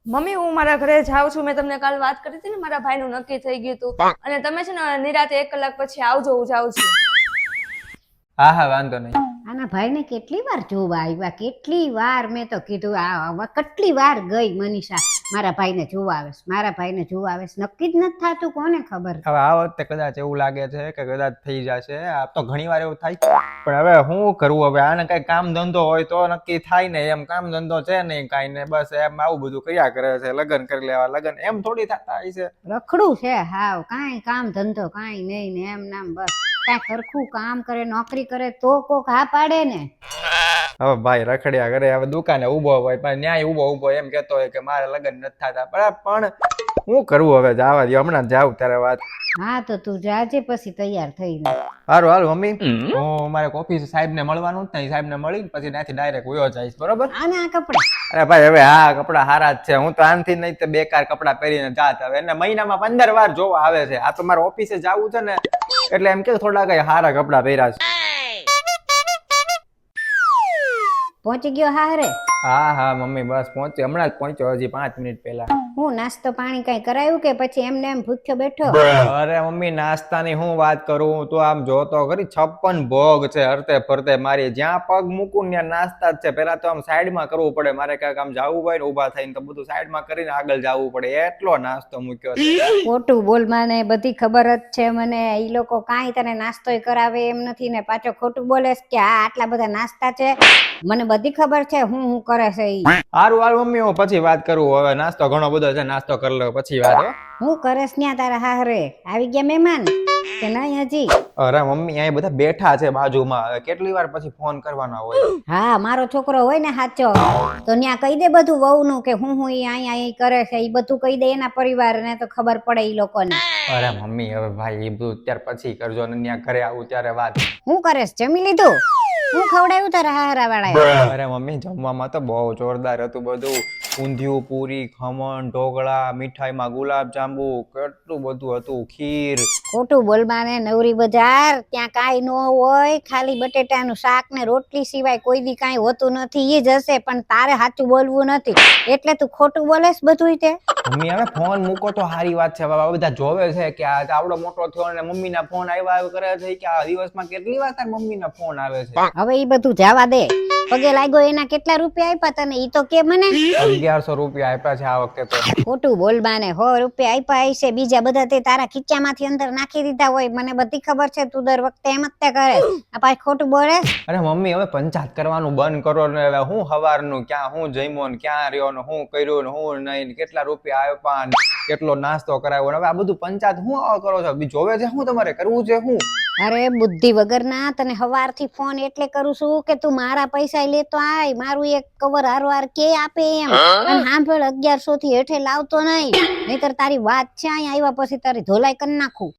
Mummy હું મારા ઘરે જાઉં છું. મેં તમને કાલ વાત કરી હતી ને, મારા ભાઈનું નક્કી થઈ ગયું હતું અને તમે છે ને નિરાતે 1 કલાક પછી આવજો, હું જાઉં છું. હા હા વાંધો નહીં. આના ભાઈને કેટલી વાર જોવા આવ્યા, કેટલી વાર મેં તો કીધું આ કેટલી વાર ગઈ મનીષા મારા ભાઈને જોવા આવેશ, મારા ભાઈને જોવા આવેશ, નક્કી જ નથી થતું, કોને ખબર. હવે આ વખતે કદાચ એવું લાગે છે કે કદાચ થઈ જશે. આ તો ઘણી વાર એવું થાય, પણ હવે શું કરવું? હવે આને કઈ કામ ધંધો હોય તો નક્કી થાય ને, એમ કામ ધંધો છે નહીં કાંઈ ને, બસ એમ આવું બધું કર્યા કરે છે. લગ્ન કરી લેવા, લગ્ન એમ થોડી થતા હોય છે. રખડું છે હાવ, કાંઈ કામ ધંધો કાંઈ નહીં ને, એમ નામ બસ કાંઈ સરખું કામ કરે, નોકરી કરે તો કોક હા પાડે ને. હવે ભાઈ રખડ્યા કરે, હવે દુકાને ઉભો હોય પણ ન્યાય ઉભો એમ કેતો હોય કે મારે લગ્ન નથી થતા. પણ શું કરવું? હવે જવા દો, હમણાં જાવ ત્યારે વાત. હા તો તું જાજે પછી તૈયાર થઈને. સારું હાલ મમ્મી, હું મારે ઓફિસ સાહેબ ને મળવાનું જ નહીં, સાહેબ ને મળીને પછી ત્યાંથી ડાયરેક્ટ વયો જઈશ, બરોબર? આને આ કપડા અરે ભાઈ હવે આ કપડા હારા જ છે. હું તો આનથી નહીં તો બેકાર કપડા પહેરીને જાત. હવે એને મહિનામાં 15 વાર જોવા આવે છે. આ તો મારે ઓફિસે જવું છે ને, એટલે એમ કે થોડા કઈ હારા કપડા પહેર્યા છે. પહોંચી ગયો હારે? હા હા મમ્મી બસ પહોંચ્યો, હમણાં જ પહોંચ્યો, હજી 5 મિનિટ પહેલા. હું નાસ્તો પાણી કઈ કરાયું કે પછી એમને એમ ભૂખ્યો બેઠો? અરે મમ્મી નાસ્તાની હું વાત કરું, તો આમ જોતો ખરી 56 ભોગ છે હરતે ફરતે. મારી જ્યાં પગ મૂકું ત્યાં નાસ્તા જ છે. પેલા તો આમ સાઈડમાં કરવું પડે, મારે ક્યાંક આમ જવું હોય ને ઊભા થઈને તો બધું સાઈડમાં કરીને આગળ જવું પડે, એટલો નાસ્તો મૂક્યો છે. ખોટું બોલ, મને બધી ખબર જ છે. મને ઈ લોકો કાંઈ તને નાસ્તોય કરાવે એમ નથી ને પાછો ખોટું બોલેસ કે આ આટલા બધા નાસ્તા છે. મને બધી ખબર છે હું કરે છે ઈ. હારું હાલ મમ્મી હું પછી વાત કરું. હવે નાસ્તો ઘણો બધો છે, નાસ્તો કરી લો પછી વાત. હું કરેશ ન્યા તારા હારે? આવી ગયા મહેમાન કે નહીં હજી? અરે મમ્મી અહીંયા બધા બેઠા છે બાજુમાં, હવે કેટલી વાર પછી ફોન કરવાનો હોય? હા મારો છોકરો હોય ને સાચો તો ન્યા કહી દે બધું વહુનું કે હું ઈ અહીંયા કરે છે, ઈ બધું કહી દે એના પરિવારને તો ખબર પડે ઈ લોકોને. અરે મમ્મી હવે ભાઈ એ બધું ત્યાર પછી કરજો ને, ત્યાં ઘરે આવું ત્યારે વાત. હું કરેશ? જમી લીધું? હું ખવડાવ્યું તારા હારા વાળા? અરે મમ્મી જમવામાં તો બહુ જોરદાર હતું બધું. ઊંધિયું, પૂરી, ખમણ, ઢોકળા, મીઠાઈમાં ગુલાબ જાંબુ, કેટલું બધું હતું, ખીર. ખોટું બોલવાને નવરી બજાર, ત્યાં કાંઈ ન હોય, ખાલી બટેટાનું શાક ને રોટલી સિવાય કોઈ દી કાંઈ હોતું નથી. ઈ જ હશે પણ તારે સાચું બોલવું નથી એટલે તું ખોટું બોલેસ બધું તે. મમ્મી હવે ફોન મૂકો તો સારી વાત છે. હવે બધા જોવે છે કે આ આવડો મોટો થયો અને મમ્મીના ફોન આવ્યા કરે છે કે આ દિવસમાં કેટલી વાર તાર મમ્મીના ફોન આવે છે. હવે ઈ બધું જવા દે. પગે લાગ્યો એના કેટલા રૂપિયા આપ્યા તને ઈ તો કે મને? 1100 રૂપિયા આપ્યા છે આ વખતે તો. ખોટું બોલવાને 100 રૂપિયા આપ્યા હશે, બીજા બધા તે તારા ખીચામાંથી અંદર નાખી દીધા હોય. મને બધી ખબર છે, તું દર વખતે એમ જ તે કરે. આ પાછું ખોટું બોલે. અરે મમ્મી હવે પંચાયત કરવાનું બંધ કરો ને. હવે હું હવારનું ક્યાં હું જમ્યો ને ક્યાં રહ્યો ને હું કર્યું ને હું નહીં, કેટલા રૂપિયા આપ્યા ને કેટલો નાસ્તો કરાવ્યો ને, હવે આ બધું પંચાયત હું કરો છો? જોવે છે હું તમારે કરવું છે હું? અરે બુદ્ધિ વગરના, તને હવારથી ફોન એટલે કરું છું કે તું મારા પૈસા લેતો આય, મારું એક કવર હારવાર કે આપે એમ. અને સાંભળ 1100 થી હેઠે લાવતો નહીં, નહીતર તારી વાત છે અહીંયા આવ્યા પછી તારી ધોલાઈ કરી નાખું.